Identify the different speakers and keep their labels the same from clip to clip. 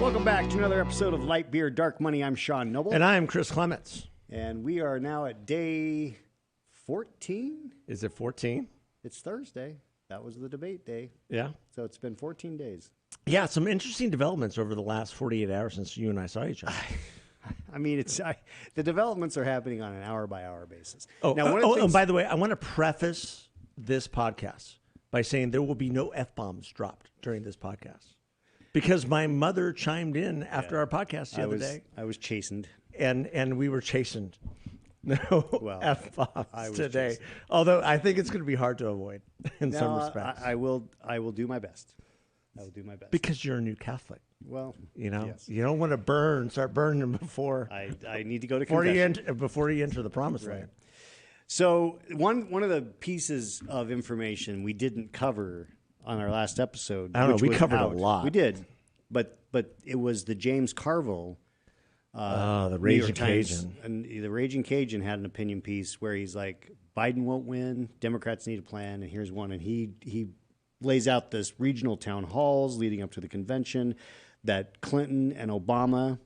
Speaker 1: Welcome back to another episode of Light Beer, Dark Money. I'm Sean Noble.
Speaker 2: And I'm Chris Clements.
Speaker 1: And we are now at day 14.
Speaker 2: Is it 14?
Speaker 1: It's Thursday. That was the debate day.
Speaker 2: Yeah.
Speaker 1: So it's been 14 days.
Speaker 2: Yeah, some interesting developments over the last 48 hours since you and I saw each other.
Speaker 1: I mean, the developments are happening on an hour-by-hour basis.
Speaker 2: And by the way, I want to preface this podcast by saying there will be no F-bombs dropped during this podcast. Because my mother chimed in after our podcast the other day.
Speaker 1: I was chastened.
Speaker 2: And we were chastened. No F-bombs today.
Speaker 1: Chastened.
Speaker 2: Although I think it's going to be hard to avoid in some respects.
Speaker 1: I will do my best. I will do my best.
Speaker 2: Because you're a new Catholic.
Speaker 1: Well,
Speaker 2: yes. You don't want to start burning before.
Speaker 1: I need to go to confession.
Speaker 2: Before you enter the promised land.
Speaker 1: So one of the pieces of information we didn't cover on our last episode.
Speaker 2: I don't know. We covered a lot.
Speaker 1: We did, but it was the James Carville.
Speaker 2: The Raging Cajun.
Speaker 1: And the Raging Cajun had an opinion piece where he's like, Biden won't win. Democrats need a plan, and here's one. And he lays out this regional town halls leading up to the convention that Clinton and Obama,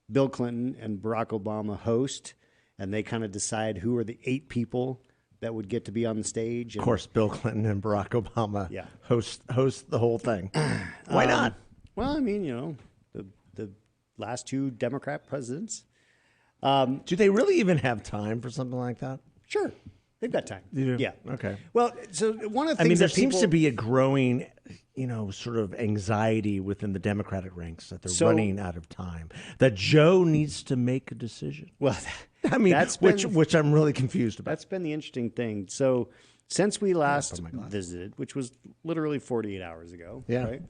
Speaker 1: Bill Clinton and Barack Obama host, and they kind of decide who are the 8 people that would get to be on the stage.
Speaker 2: Of course, Bill Clinton and Barack Obama host the whole thing. Why not?
Speaker 1: Well, I mean, the last 2 Democrat presidents.
Speaker 2: Do they really even have time for something like that?
Speaker 1: Sure. They've got time.
Speaker 2: You do?
Speaker 1: Yeah.
Speaker 2: Okay.
Speaker 1: Well, so one of the things
Speaker 2: there seems to be a growing, sort of anxiety within the Democratic ranks that they're running out of time. That Joe needs to make a decision.
Speaker 1: Well,
Speaker 2: which I'm really confused about.
Speaker 1: That's been the interesting thing. So since we last visited, which was literally 48 hours ago, right?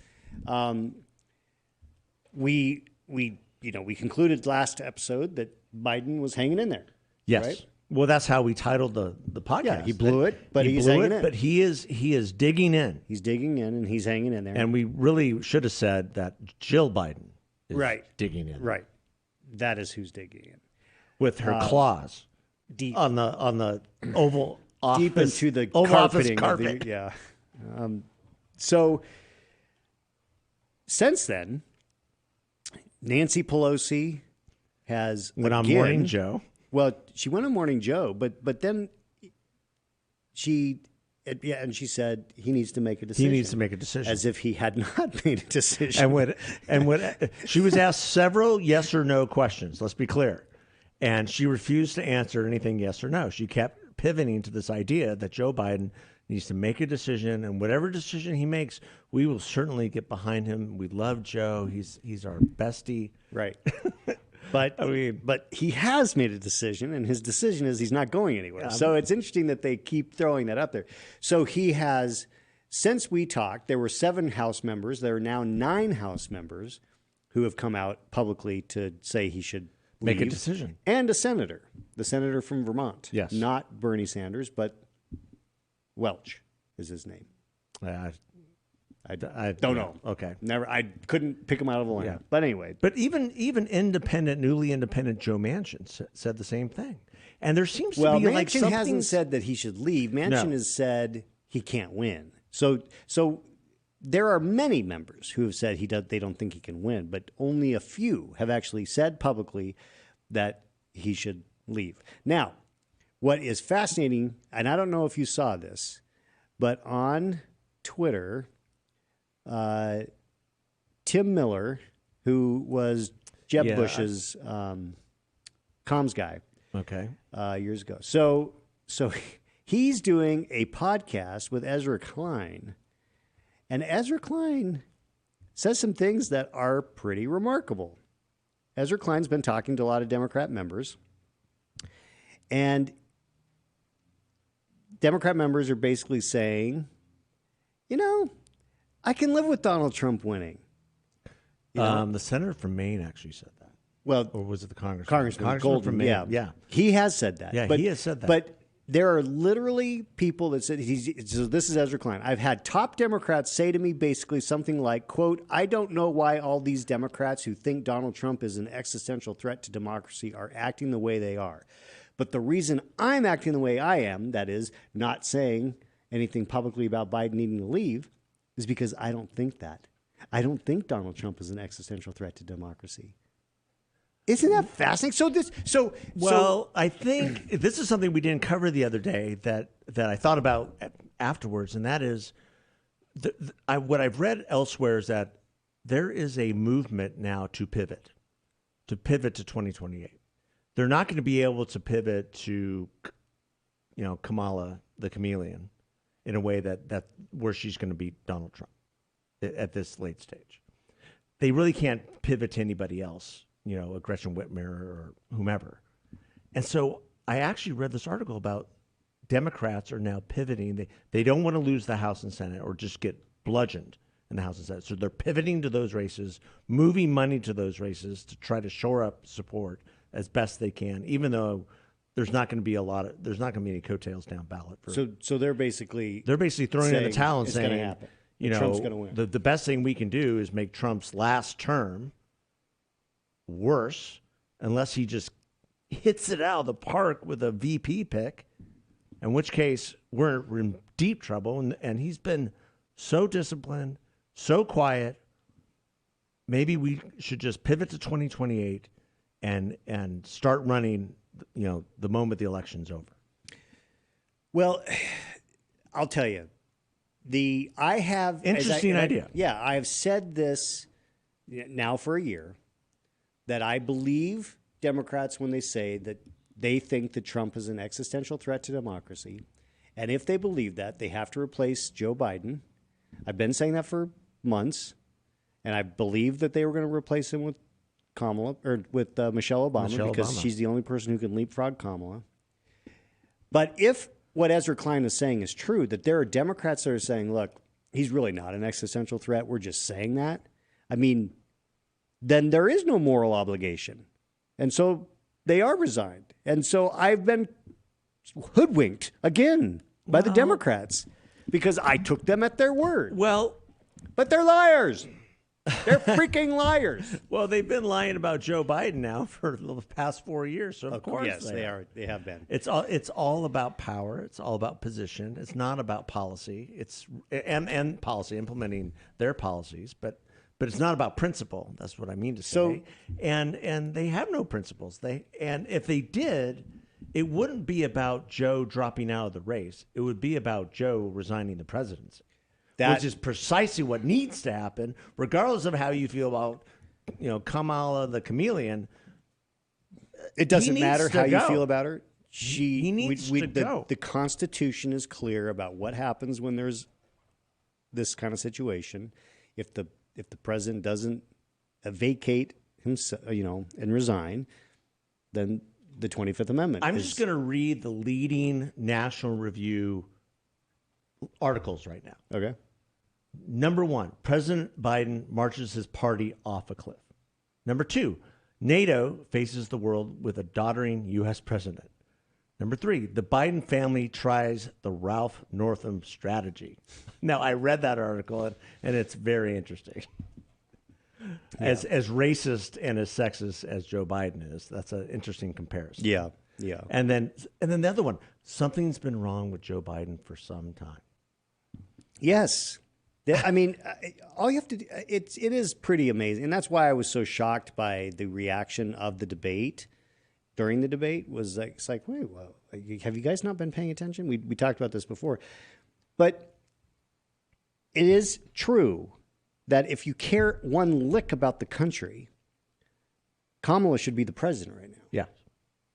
Speaker 1: We concluded last episode that Biden was hanging in there.
Speaker 2: Yes.
Speaker 1: Right?
Speaker 2: Well, that's how we titled the podcast.
Speaker 1: Yeah, he blew it, but he's hanging in.
Speaker 2: But he is digging in.
Speaker 1: He's digging in, and he's hanging in there.
Speaker 2: And we really should have said that Jill Biden is digging in.
Speaker 1: Right. That is who's digging in.
Speaker 2: With her claws
Speaker 1: deep
Speaker 2: on the Oval Office,
Speaker 1: deep into the
Speaker 2: carpeting
Speaker 1: carpet. So since then, Nancy Pelosi has
Speaker 2: went on Morning Joe.
Speaker 1: Well, she went on Morning Joe, but then she said he needs to make a decision.
Speaker 2: He needs to make a decision,
Speaker 1: as if he had not made a decision.
Speaker 2: And when she was asked several yes or no questions, let's be clear, and she refused to answer anything yes or no. She kept pivoting to this idea that Joe Biden needs to make a decision, and whatever decision he makes, we will certainly get behind him. We love Joe; he's our bestie,
Speaker 1: right? But but he has made a decision, and his decision is he's not going anywhere. So it's interesting that they keep throwing that up there. So he has, since we talked, there were 7 House members. There are now 9 House members who have come out publicly to say he should
Speaker 2: make a decision.
Speaker 1: And a senator, the senator from Vermont.
Speaker 2: Yes.
Speaker 1: Not Bernie Sanders, but Welch is his name. I don't know.
Speaker 2: Okay.
Speaker 1: Never. I couldn't pick him out of a lineup.
Speaker 2: Yeah.
Speaker 1: But anyway.
Speaker 2: But even newly independent Joe Manchin said the same thing. And there seems to be
Speaker 1: Manchin
Speaker 2: like something...
Speaker 1: hasn't said that he should leave. Manchin has said he can't win. So there are many members who have said they don't think he can win, but only a few have actually said publicly that he should leave. Now, what is fascinating, and I don't know if you saw this, but on Twitter, Tim Miller, who was Jeb Bush's comms guy, years ago. So he's doing a podcast with Ezra Klein, and Ezra Klein says some things that are pretty remarkable. Ezra Klein's been talking to a lot of Democrat members, and Democrat members are basically saying, I can live with Donald Trump winning.
Speaker 2: The senator from Maine actually said that.
Speaker 1: Well,
Speaker 2: or was it the congressman?
Speaker 1: Congressman Golden,
Speaker 2: from Maine.
Speaker 1: Yeah. He has said that.
Speaker 2: Yeah, he has said that.
Speaker 1: But there are literally people that said, so this is Ezra Klein. I've had top Democrats say to me basically something like, quote, I don't know why all these Democrats who think Donald Trump is an existential threat to democracy are acting the way they are. But the reason I'm acting the way I am, that is not saying anything publicly about Biden needing to leave, is because I don't think that. I don't think Donald Trump is an existential threat to democracy. Isn't that fascinating?
Speaker 2: I think this is something we didn't cover the other day that I thought about afterwards, and that is what I've read elsewhere is that there is a movement now to pivot to 2028. They're not going to be able to pivot to, Kamala the chameleon in a way that where she's going to beat Donald Trump at this late stage. They really can't pivot to anybody else, a Gretchen Whitmer or whomever. And so I actually read this article about Democrats are now pivoting. They don't want to lose the House and Senate or just get bludgeoned in the House and Senate. So they're pivoting to those races, moving money to those races to try to shore up support as best they can, even though there's not going to be any coattails down ballot.
Speaker 1: So they're basically
Speaker 2: throwing in the towel and saying,
Speaker 1: happen. Trump's going to win.
Speaker 2: The best thing we can do is make Trump's last term worse, unless he just hits it out of the park with a VP pick, in which case we're in deep trouble. And he's been so disciplined, so quiet. Maybe we should just pivot to 2028 and start running, the moment the election's over.
Speaker 1: Well, I'll tell you, I have
Speaker 2: interesting idea.
Speaker 1: Yeah, I have said this now for a year that I believe Democrats when they say that they think that Trump is an existential threat to democracy, and if they believe that, they have to replace Joe Biden. I've been saying that for months, and I believe that they were going to replace him with Michelle Obama because she's the only person who can leapfrog Kamala. But if what Ezra Klein is saying is true, that there are Democrats that are saying, look, he's really not an existential threat, we're just saying that, I mean, then there is no moral obligation. And so they are resigned. And so I've been hoodwinked again by the Democrats because I took them at their word. But they're liars. They're freaking liars.
Speaker 2: Well, they've been lying about Joe Biden now for the past 4 years. So of course,
Speaker 1: yes, they are. They have been.
Speaker 2: It's all about power. It's all about position. It's not about policy. It's and policy implementing their policies, but it's not about principle. That's what I mean to say. And they have no principles. And if they did, it wouldn't be about Joe dropping out of the race. It would be about Joe resigning the presidency. Which is precisely what needs to happen, regardless of how you feel about, Kamala the chameleon.
Speaker 1: It doesn't matter how you feel about her.
Speaker 2: He needs to go.
Speaker 1: The Constitution is clear about what happens when there's this kind of situation. If the president doesn't vacate himself, and resign, then the 25th Amendment.
Speaker 2: I'm just going to read the leading National Review articles right now.
Speaker 1: Okay.
Speaker 2: Number 1, President Biden marches his party off a cliff. Number 2, NATO faces the world with a doddering U.S. president. Number 3, the Biden family tries the Ralph Northam strategy. Now, I read that article, and it's very interesting. As racist and as sexist as Joe Biden is, that's an interesting comparison.
Speaker 1: Yeah.
Speaker 2: And then the other one, something's been wrong with Joe Biden for some time.
Speaker 1: Yes. I mean, all you have to do, it is pretty amazing. And that's why I was so shocked by the reaction of the debate during the debate was like, it's like, wait, well, have you guys not been paying attention? We talked about this before. But it is true that if you care one lick about the country, Kamala should be the president right now.
Speaker 2: Yeah.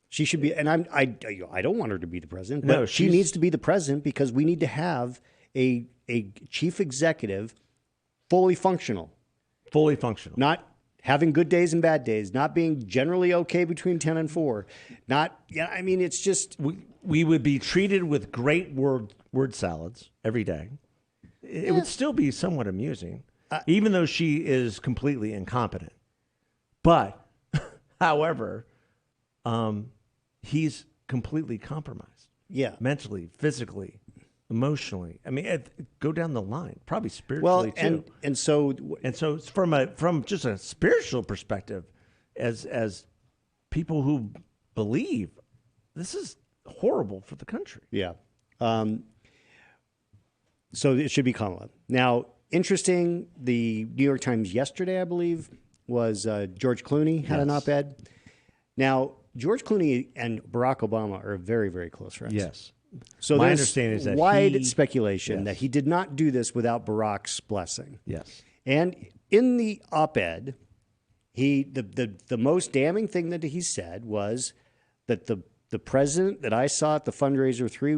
Speaker 1: She should be, and I don't want her to be the president, but
Speaker 2: no,
Speaker 1: she needs to be the president because we need to have a chief executive fully functional.
Speaker 2: Fully functional.
Speaker 1: Not having good days and bad days, not being generally okay between 10 and 4. It's just...
Speaker 2: We would be treated with great word salads every day. It would still be somewhat amusing, even though she is completely incompetent. But, however, he's completely compromised.
Speaker 1: Yeah.
Speaker 2: Mentally, physically, emotionally. I mean, go down the line. Probably spiritually too.
Speaker 1: And so
Speaker 2: from just a spiritual perspective, as people who believe, this is horrible for the country.
Speaker 1: Yeah. So it should be Kamala. Now, Interesting. The New York Times yesterday, I believe, was George Clooney had an op-ed. Now, George Clooney and Barack Obama are very, very close friends.
Speaker 2: Yes.
Speaker 1: So
Speaker 2: my
Speaker 1: there's
Speaker 2: understanding is that
Speaker 1: wide speculation
Speaker 2: yes.
Speaker 1: that he did not do this without Barack's blessing.
Speaker 2: Yes.
Speaker 1: And in the op-ed, the most damning thing that he said was that the president that I saw at the fundraiser 3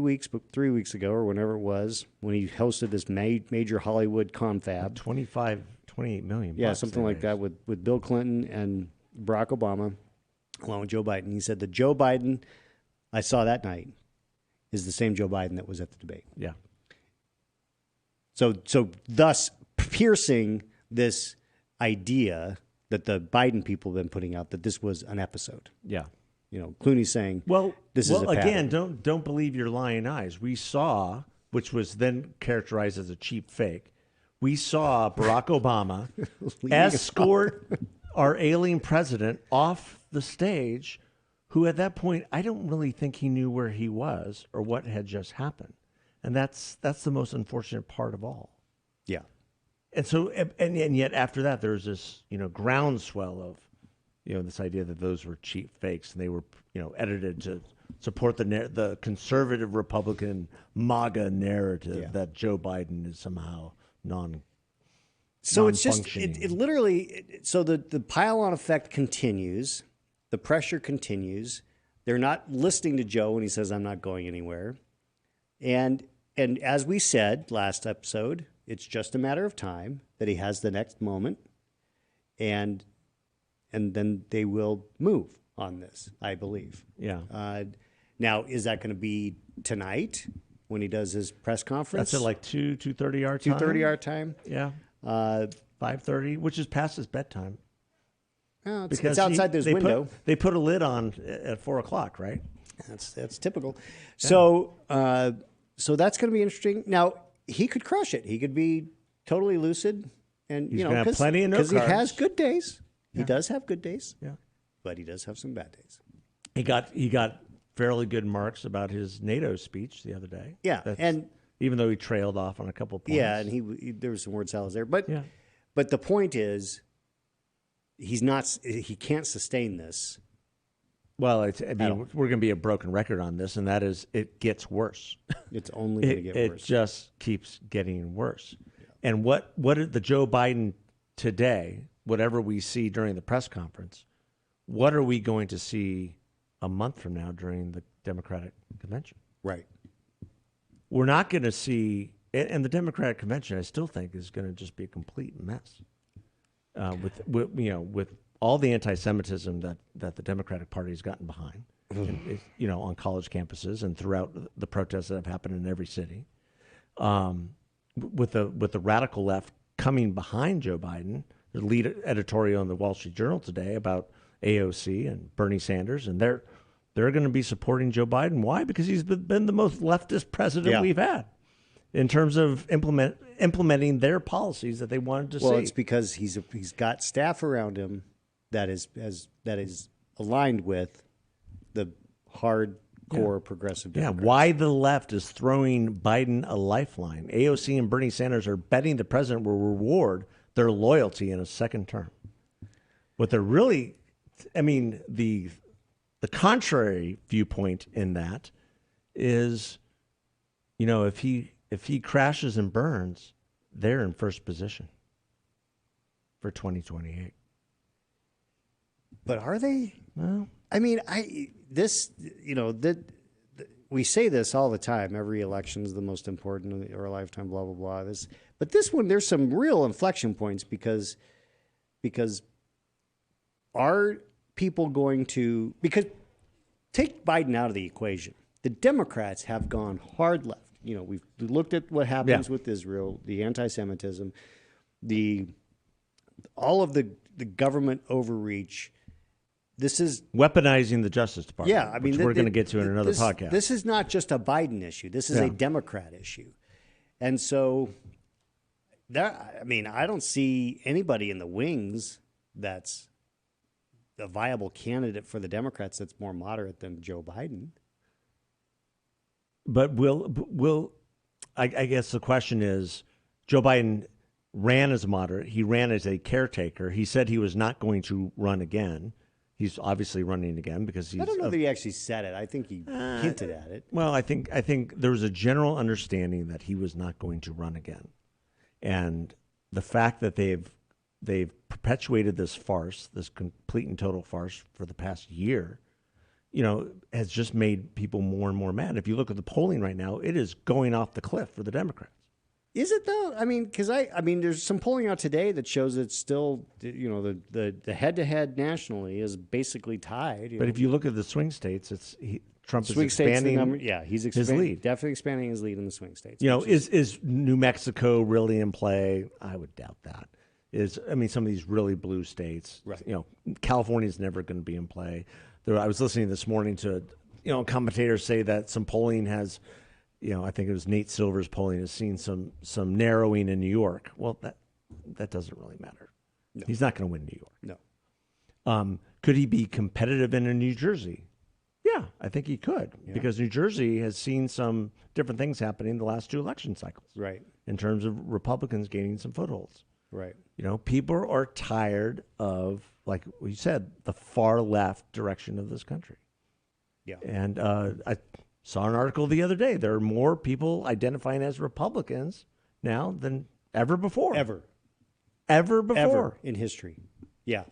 Speaker 1: weeks ago or whenever it was, when he hosted this major Hollywood confab,
Speaker 2: 28 million.
Speaker 1: Yeah, something like that with Bill Clinton and Barack Obama, along with Joe Biden. He said that Joe Biden I saw that night is the same Joe Biden that was at the debate.
Speaker 2: Yeah.
Speaker 1: So thus piercing this idea that the Biden people have been putting out that this was an episode.
Speaker 2: Yeah.
Speaker 1: Clooney's saying, this is a pattern.
Speaker 2: Again, don't believe your lying eyes. We saw, which was then characterized as a cheap fake, we saw Barack Obama escort our alien president off the stage, who at that point, I don't really think he knew where he was or what had just happened. And that's the most unfortunate part of all.
Speaker 1: Yeah.
Speaker 2: And so, and yet after that, there's this, groundswell of, this idea that those were cheap fakes and they were, edited to support the conservative Republican MAGA narrative that Joe Biden is somehow
Speaker 1: So it's just, it literally, so the pile-on effect continues. The pressure continues. They're not listening to Joe when he says, I'm not going anywhere. And as we said last episode, it's just a matter of time that he has the next moment. And then they will move on this, I believe.
Speaker 2: Yeah.
Speaker 1: Now, is that going to be tonight when he does his press conference?
Speaker 2: That's at like 2:30 our time.
Speaker 1: 2:30 our time.
Speaker 2: Yeah. 5:30, which is past his bedtime.
Speaker 1: Oh, it's outside this window.
Speaker 2: They put a lid on at 4:00, right?
Speaker 1: That's typical. Yeah. So that's going to be interesting. Now he could crush it. He could be totally lucid, and
Speaker 2: he's going to have plenty of note cards.
Speaker 1: Because he has good days.
Speaker 2: Yeah.
Speaker 1: He does have good days.
Speaker 2: Yeah,
Speaker 1: but he does have some bad days.
Speaker 2: He got fairly good marks about his NATO speech the other day.
Speaker 1: Yeah, and
Speaker 2: even though he trailed off on a couple of points.
Speaker 1: Yeah, and he there was some word salads there, but the point is, he can't sustain this.
Speaker 2: Well, we're going to be a broken record on this, and that is it gets worse.
Speaker 1: It's only going to get worse.
Speaker 2: It just keeps getting worse. Yeah. And what the Joe Biden today, whatever we see during the press conference, what are we going to see a month from now during the Democratic convention?
Speaker 1: Right.
Speaker 2: We're not going to see, and the Democratic convention, I still think, is going to just be a complete mess. With all the anti-Semitism that the Democratic Party has gotten behind, on college campuses and throughout the protests that have happened in every city, with the radical left coming behind Joe Biden. The lead editorial in the Wall Street Journal today about AOC and Bernie Sanders, and they're going to be supporting Joe Biden. Why? Because he's been the most leftist president we've had in terms of implementing their policies that they wanted to see.
Speaker 1: Well, it's because he's got staff around him that is aligned with the hardcore progressive Democrats.
Speaker 2: Yeah, why the left is throwing Biden a lifeline. AOC and Bernie Sanders are betting the president will reward their loyalty in a second term. What they're really, the contrary viewpoint in that is, if he crashes and burns, they're in first position for 2028.
Speaker 1: But are they?
Speaker 2: Well,
Speaker 1: we say this all the time. Every election is the most important of our lifetime, blah, blah, blah. But this one, there's some real inflection points because are people going to, because take Biden out of the equation. The Democrats have gone hard left. We've looked at what happens with Israel, the anti-Semitism, all of the government overreach. This is
Speaker 2: weaponizing the Justice Department.
Speaker 1: Yeah,
Speaker 2: which we're going to get to in another podcast.
Speaker 1: This is not just a Biden issue. This is a Democrat issue, and so I don't see anybody in the wings that's a viable candidate for the Democrats that's more moderate than Joe Biden.
Speaker 2: But I guess the question is, Joe Biden ran as a moderate. He ran as a caretaker. He said he was not going to run again. He's obviously running again because he's.
Speaker 1: I don't know that he actually said it. I think he hinted at it.
Speaker 2: Well, I think there was a general understanding that he was not going to run again, and the fact that they've perpetuated this farce, this complete and total farce for the past year, has just made people more and more mad. If you look at the polling right now, it is going off the cliff for the Democrats.
Speaker 1: Is it though? I mean, because there's some polling out today that shows it's still, the head-to-head nationally is basically tied.
Speaker 2: But if you look at the swing states, Trump is
Speaker 1: swing
Speaker 2: expanding.
Speaker 1: He's
Speaker 2: his lead.
Speaker 1: Definitely expanding his lead in the swing states.
Speaker 2: Is New Mexico really in play? I would doubt that. Some of these really blue states.
Speaker 1: Right.
Speaker 2: California's never going to be in play. I was listening this morning to, commentators say that some polling has. I think it was Nate Silver's polling has seen some narrowing in New York. Well, that doesn't really matter. No. He's not going to win New York.
Speaker 1: No.
Speaker 2: Could he be competitive in New Jersey? Yeah, I think he could because New Jersey has seen some different things happening the last two election cycles.
Speaker 1: Right.
Speaker 2: In terms of Republicans gaining some footholds.
Speaker 1: Right.
Speaker 2: People are tired of, like we said, the far left direction of this country.
Speaker 1: Yeah.
Speaker 2: And I saw an article the other day. There are more people identifying as Republicans now than ever before.
Speaker 1: Ever
Speaker 2: before
Speaker 1: in history. Yeah.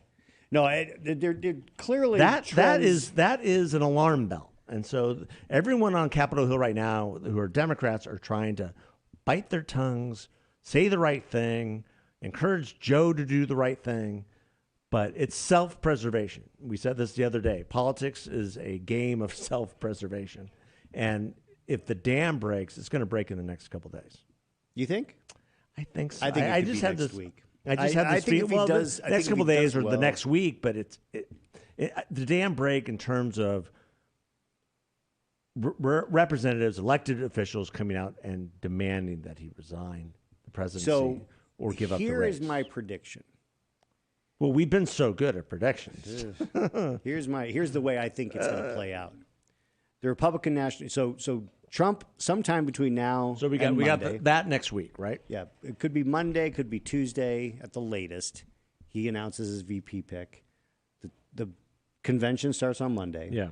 Speaker 1: No, they're clearly
Speaker 2: that is an alarm bell. And so everyone on Capitol Hill right now who are Democrats are trying to bite their tongues, say the right thing, encourage Joe to do the right thing. But it's self-preservation. We said this the other day. Politics is a game of self-preservation. And if the dam breaks, it's going to break in the next couple of days.
Speaker 1: You think?
Speaker 2: I think so.
Speaker 1: I think
Speaker 2: I just had
Speaker 1: next
Speaker 2: this
Speaker 1: week.
Speaker 2: I just had this feeling. Well, the next couple of days or the next week, but the dam break in terms of representatives, elected officials coming out and demanding that he resign the presidency or give up the race.
Speaker 1: Here is my prediction.
Speaker 2: Well, we've been so good at predictions.
Speaker 1: Here's the way I think it's going to play out. The Republican National. So Trump sometime between now.
Speaker 2: So we got that next week, right?
Speaker 1: Yeah, it could be Monday, could be Tuesday at the latest. He announces his VP pick. The convention starts on Monday.
Speaker 2: Yeah.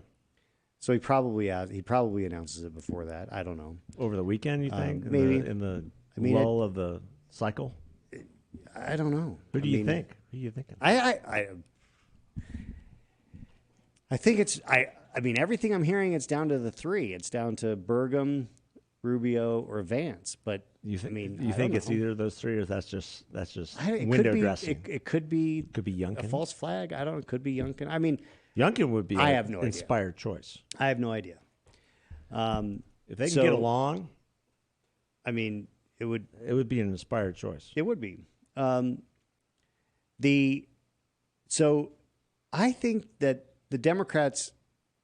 Speaker 1: So he probably announces it before that. I don't know.
Speaker 2: Over the weekend, you think?
Speaker 1: Maybe
Speaker 2: in the lull of the cycle.
Speaker 1: I don't know.
Speaker 2: Who do you think? Who are you thinking?
Speaker 1: I think it's everything I'm hearing, it's down to the three. It's down to Burgum, Rubio, or Vance. But
Speaker 2: you think it's either of those three, or that's just window dressing?
Speaker 1: It could be
Speaker 2: Youngkin.
Speaker 1: A false flag. I don't know. It could be Youngkin. I mean,
Speaker 2: Youngkin would be an inspired choice.
Speaker 1: I have no idea.
Speaker 2: If they can get along,
Speaker 1: it would
Speaker 2: be an inspired choice.
Speaker 1: It would be. So I think that the Democrats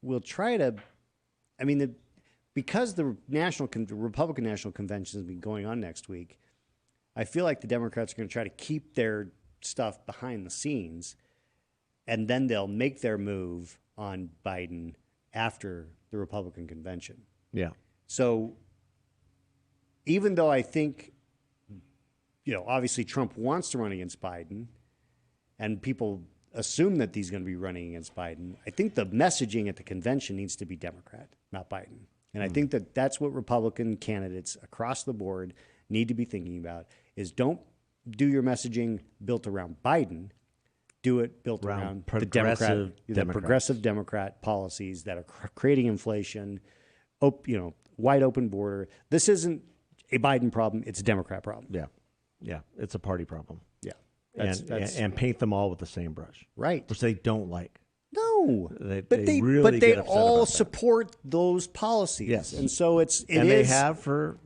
Speaker 1: will try to, because the Republican National Convention has been going on next week, I feel like the Democrats are going to try to keep their stuff behind the scenes, and then they'll make their move on Biden after the Republican convention.
Speaker 2: Yeah.
Speaker 1: So even though I think, obviously Trump wants to run against Biden, and people assume that he's going to be running against Biden, I think the messaging at the convention needs to be Democrat, not Biden. And I think that that's what Republican candidates across the board need to be thinking about, is don't do your messaging built around Biden. Do it built around the progressive Democrat policies that are creating inflation, wide open border. This isn't a Biden problem. It's a Democrat problem.
Speaker 2: Yeah. Yeah. It's a party problem.
Speaker 1: Yeah.
Speaker 2: And paint them all with the same brush.
Speaker 1: Right.
Speaker 2: Which they don't like.
Speaker 1: No.
Speaker 2: But
Speaker 1: they all support those policies.
Speaker 2: Yes.
Speaker 1: And so
Speaker 2: they have for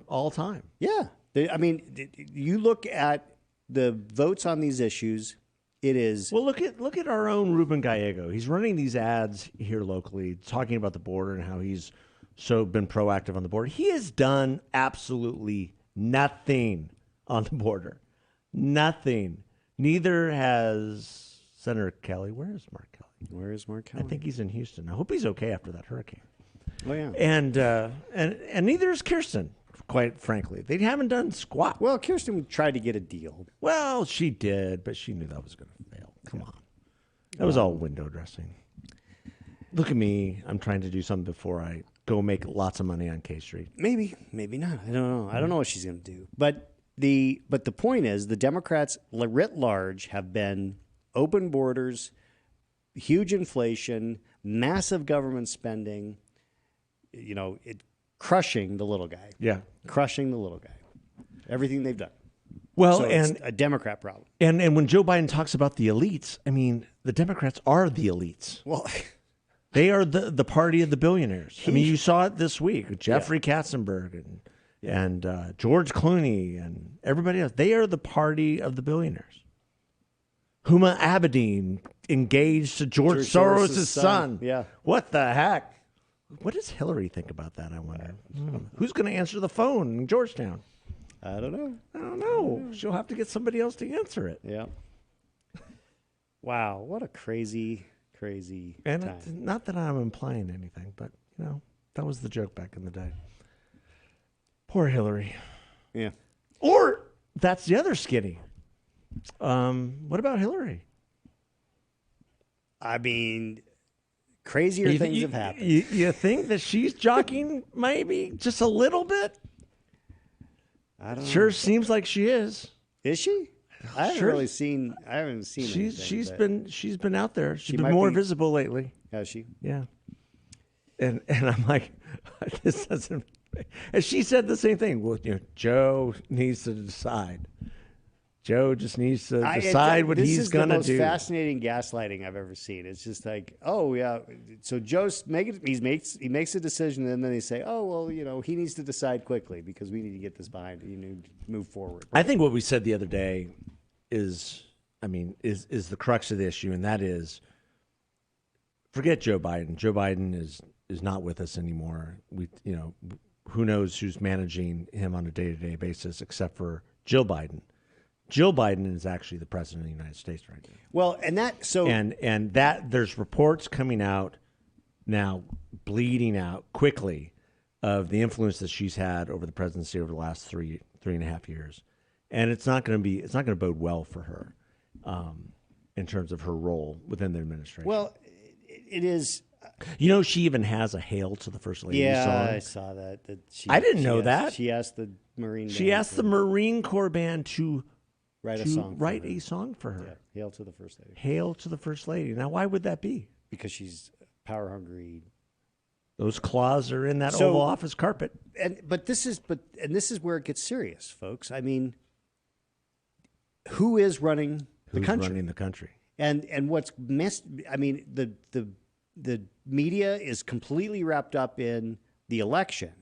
Speaker 2: all time.
Speaker 1: Yeah. You look at the votes on these issues, it is.
Speaker 2: Well, look at our own Ruben Gallego. He's running these ads here locally, talking about the border and how he's been proactive on the border. He has done absolutely nothing on the border. Nothing. Neither has Senator Kelly. Where is Mark Kelly?
Speaker 1: Where is Mark Kelly?
Speaker 2: I think he's in Houston. I hope he's okay after that hurricane.
Speaker 1: Oh yeah.
Speaker 2: And neither is Kirsten. quite frankly. They haven't done squat.
Speaker 1: Well, Kirsten tried to get a deal.
Speaker 2: Well, she did, but she knew that was going to fail. Come on. That was all window dressing. Look at me. I'm trying to do something before I go make lots of money on K Street.
Speaker 1: Maybe not. I don't know. I don't know what she's going to do. But the point is, the Democrats writ large have been open borders, huge inflation, massive government spending, crushing the little guy.
Speaker 2: Yeah.
Speaker 1: Crushing the little guy. Everything they've done.
Speaker 2: Well,
Speaker 1: so
Speaker 2: and
Speaker 1: it's a Democrat problem.
Speaker 2: And when Joe Biden talks about the elites, I mean, the Democrats are the elites.
Speaker 1: Well,
Speaker 2: they are the party of the billionaires. I mean, you saw it this week with Jeffrey Katzenberg and George Clooney and everybody else. They are the party of the billionaires. Huma Abedin engaged to George Soros' son.
Speaker 1: Yeah.
Speaker 2: What the heck? What does Hillary think about that, I wonder? Who's going to answer the phone in Georgetown?
Speaker 1: I don't
Speaker 2: know. She'll have to get somebody else to answer it.
Speaker 1: Yeah. Wow, what a crazy
Speaker 2: and
Speaker 1: time.
Speaker 2: Not that I'm implying anything, but that was the joke back in the day. Poor Hillary.
Speaker 1: Yeah.
Speaker 2: Or that's the other skinny. What about Hillary?
Speaker 1: I mean, crazier things have happened.
Speaker 2: You think that she's jockeying maybe just a little bit?
Speaker 1: I don't know.
Speaker 2: Sure seems like she is.
Speaker 1: Is she? I haven't seen anything.
Speaker 2: She's been out there. She's been
Speaker 1: might
Speaker 2: more
Speaker 1: be-
Speaker 2: visible lately.
Speaker 1: Has she?
Speaker 2: Yeah. And I'm like, this doesn't. And she said the same thing. Well, Joe needs to decide. Joe just needs to decide what he's going to do.
Speaker 1: This is the most fascinating gaslighting I've ever seen. It's just like, oh yeah, so Joe's he makes a decision, and then they say, oh well, he needs to decide quickly because we need to get this behind. You need to move forward.
Speaker 2: I think what we said the other day is the crux of the issue, and that is, forget Joe Biden. Joe Biden is not with us anymore. Who knows who's managing him on a day-to-day basis except for Jill Biden. Jill Biden is actually the president of the United States right now.
Speaker 1: Well, and
Speaker 2: that there's reports coming out now, bleeding out quickly, of the influence that she's had over the presidency over the last three and a half years, and it's not going to bode well for her, in terms of her role within the administration.
Speaker 1: Well, it is.
Speaker 2: She even has a "Hail to the First Lady"
Speaker 1: yeah,
Speaker 2: song.
Speaker 1: I saw that.
Speaker 2: I didn't know that.
Speaker 1: She asked the Marine.
Speaker 2: She asked the Marine Corps band to
Speaker 1: write a song for her.
Speaker 2: Yeah.
Speaker 1: Hail to the First Lady.
Speaker 2: Hail to the First Lady. Now, why would that be?
Speaker 1: Because she's power hungry.
Speaker 2: Those claws are in that Oval Office carpet.
Speaker 1: But this is where it gets serious, folks. I mean, who is running the country?
Speaker 2: Running the country?
Speaker 1: And what's missed? I mean, the media is completely wrapped up in the election,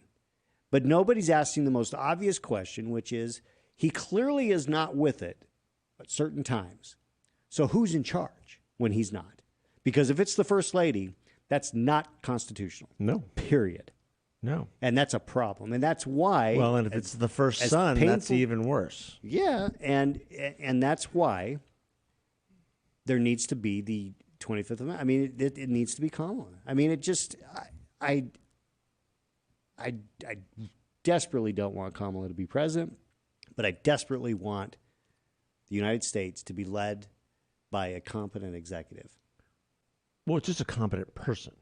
Speaker 1: but nobody's asking the most obvious question, which is, he clearly is not with it at certain times. So who's in charge when he's not? Because if it's the First Lady, that's not constitutional.
Speaker 2: No.
Speaker 1: Period.
Speaker 2: No.
Speaker 1: And that's a problem. And that's why.
Speaker 2: Well, and if it's the first son, that's even worse.
Speaker 1: Yeah. And that's why there needs to be the 25th Amendment. I mean, it needs to be Kamala. I mean, it just, I desperately don't want Kamala to be president. But I desperately want the United States to be led by a competent executive.
Speaker 2: Well, it's just a competent person.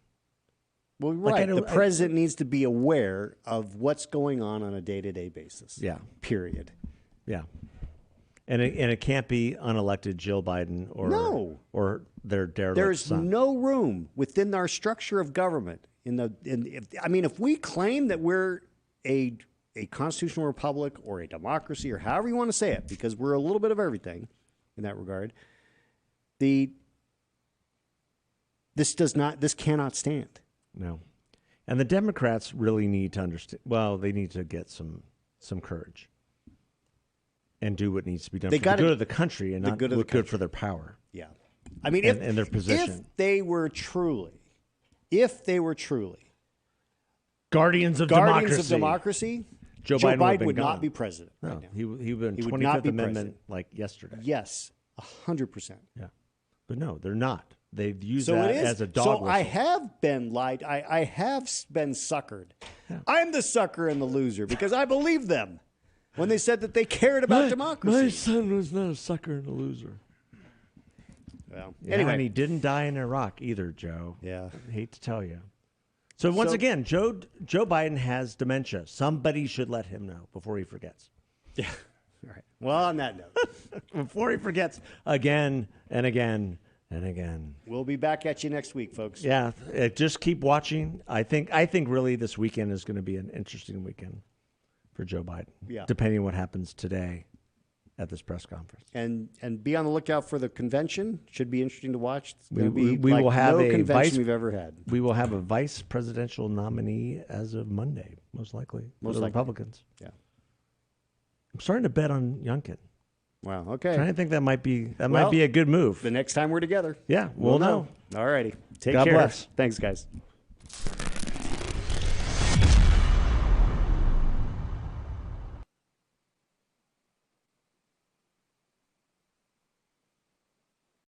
Speaker 1: Well, right. The president needs to be aware of what's going on a day-to-day basis.
Speaker 2: Yeah.
Speaker 1: Period.
Speaker 2: Yeah. And it can't be unelected Jill Biden or their derelict
Speaker 1: There's
Speaker 2: son.
Speaker 1: no room within our structure of government. If we claim that we're a constitutional republic or a democracy or however you want to say it, because we're a little bit of everything in that regard, this cannot stand.
Speaker 2: No. And the Democrats really need to understand, they need to get some courage and do what needs to be done for the good of the country and not look good for their power.
Speaker 1: Yeah. I mean,
Speaker 2: and their position.
Speaker 1: If they were truly
Speaker 2: guardians of democracy, Joe Biden would not
Speaker 1: be president.
Speaker 2: No,
Speaker 1: right now.
Speaker 2: he would
Speaker 1: not
Speaker 2: 25th
Speaker 1: be
Speaker 2: Amendment
Speaker 1: president.
Speaker 2: like yesterday.
Speaker 1: Yes, 100%.
Speaker 2: Yeah, but no, they're not. They've used
Speaker 1: So
Speaker 2: that
Speaker 1: it is.
Speaker 2: as a dog
Speaker 1: So
Speaker 2: whistle.
Speaker 1: I have been lied. I have been suckered. Yeah. I'm the sucker and the loser because I believed them when they said that they cared about democracy.
Speaker 2: My son was not a sucker and a loser.
Speaker 1: Well,
Speaker 2: yeah,
Speaker 1: anyway.
Speaker 2: And he didn't die in Iraq either, Joe.
Speaker 1: Yeah.
Speaker 2: I hate to tell you. So once again, Joe Biden has dementia. Somebody should let him know before he forgets.
Speaker 1: Yeah. All right. Well, on that note.
Speaker 2: Before he forgets again and again and again.
Speaker 1: We'll be back at you next week, folks.
Speaker 2: Yeah, just keep watching. I think really this weekend is going to be an interesting weekend for Joe Biden.
Speaker 1: Yeah.
Speaker 2: Depending on what happens today at this press conference.
Speaker 1: And be on the lookout for the convention. Should be interesting to watch. It's going to
Speaker 2: We
Speaker 1: be like
Speaker 2: will have
Speaker 1: no
Speaker 2: a
Speaker 1: convention we've ever had.
Speaker 2: We will have a vice presidential nominee as of Monday, most likely.
Speaker 1: Most
Speaker 2: for the
Speaker 1: likely.
Speaker 2: Republicans.
Speaker 1: Yeah.
Speaker 2: I'm starting to bet on Youngkin.
Speaker 1: Wow. Okay.
Speaker 2: Trying to think that might be a good move.
Speaker 1: The next time we're together.
Speaker 2: Yeah, we'll know.
Speaker 1: All righty. Take
Speaker 2: God
Speaker 1: care.
Speaker 2: bless.
Speaker 1: Thanks, guys.